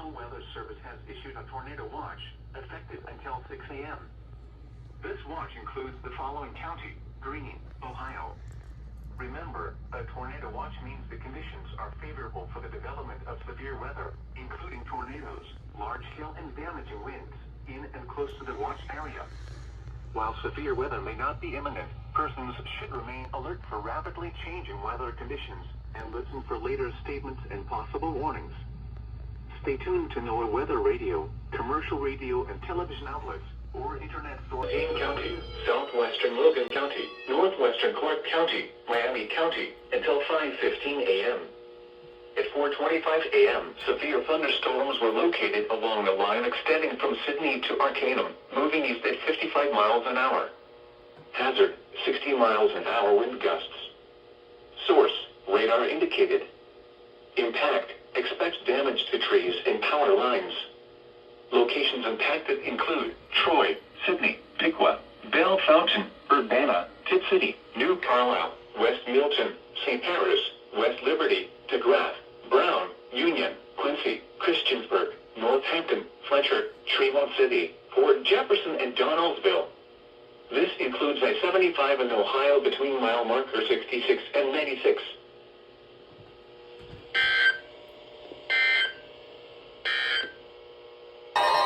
National Weather Service has issued a tornado watch, effective until 6 a.m. This watch includes the following county: Greene, Ohio. Remember, a tornado watch means the conditions are favorable for the development of severe weather, including tornadoes, large hail and damaging winds, in and close to the watch area. While severe weather may not be imminent, persons should remain alert for rapidly changing weather conditions and listen for later statements and possible warnings. Stay tuned to NOAA Weather Radio, commercial radio and television outlets, or internet sources. Dane County, southwestern Logan County, northwestern Clark County, Miami County, until 5:15 a.m. At 4:25 a.m., severe thunderstorms were located along the line extending from Sydney to Arcanum, moving east at 55 miles an hour. Hazard, 60 miles an hour wind gusts. Source, radar indicated. Impact, expect damage to trees and power lines. Locations impacted include Troy, Sydney, Piqua, Belle Fountain, Urbana, Tip City, New Carlisle, West Milton, St. Paris, West Liberty, DeGraff, Brown, Union, Quincy, Christiansburg, Northampton, Fletcher, Tremont City, Fort Jefferson, and Donaldsville. This includes I-75 in Ohio between mile marker 66 and 96.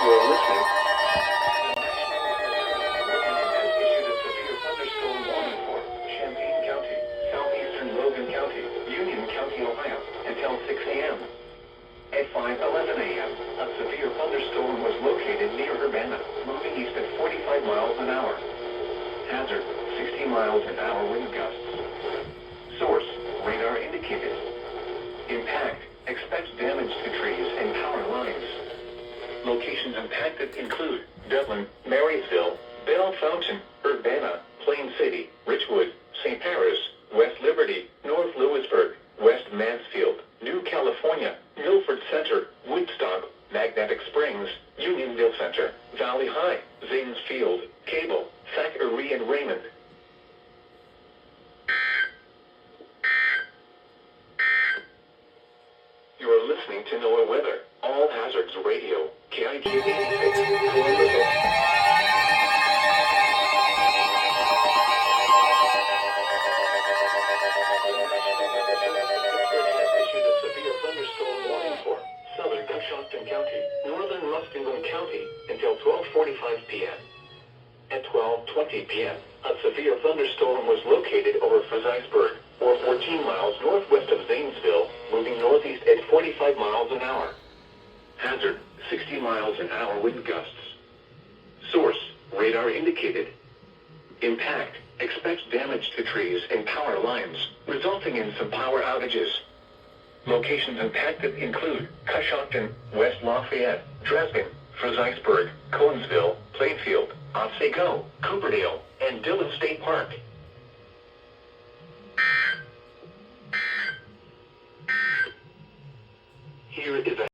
You're listening. The National Weather Service has issued a severe thunderstorm warning for Champaign County, southeastern Logan County, Union County, Ohio, until 6 a.m. At 5:11 a.m., a severe thunderstorm was located near Urbana, moving east at 45 miles an hour. Hazard, 60 miles an hour wind gusts. Source, radar indicated. Impact, expect damage to trees and power lines. Locations impacted include Dublin, Marysville, Belle Fountain, Urbana, Plain City, Richwood, St. Paris, West Liberty, North Lewisburg, West Mansfield, New California, Milford Center, Woodstock, Magnetic Springs, Unionville Center, Valley High, Zanesfield, Cable, Thackeray, and Raymond. You are listening to NOAA Weather, All Hazards Radio, KIG 86, Columbus, Ohio. County, northern Muskingum County, until 12:45 p.m. At 12:20 p.m., a severe thunderstorm was located over Frizzeisburg, or 14 miles northwest of Zanesville, moving northeast at 45 miles an hour. Hazard, 60 miles an hour wind gusts. Source, radar indicated. Impact, expect damage to trees and power lines, resulting in some power outages. Locations impacted include Coshocton, West Lafayette, Dresden, Frizzeisburg, Conesville, Plainfield, Otsego, Cooperdale, and Dillon State Park. Here is a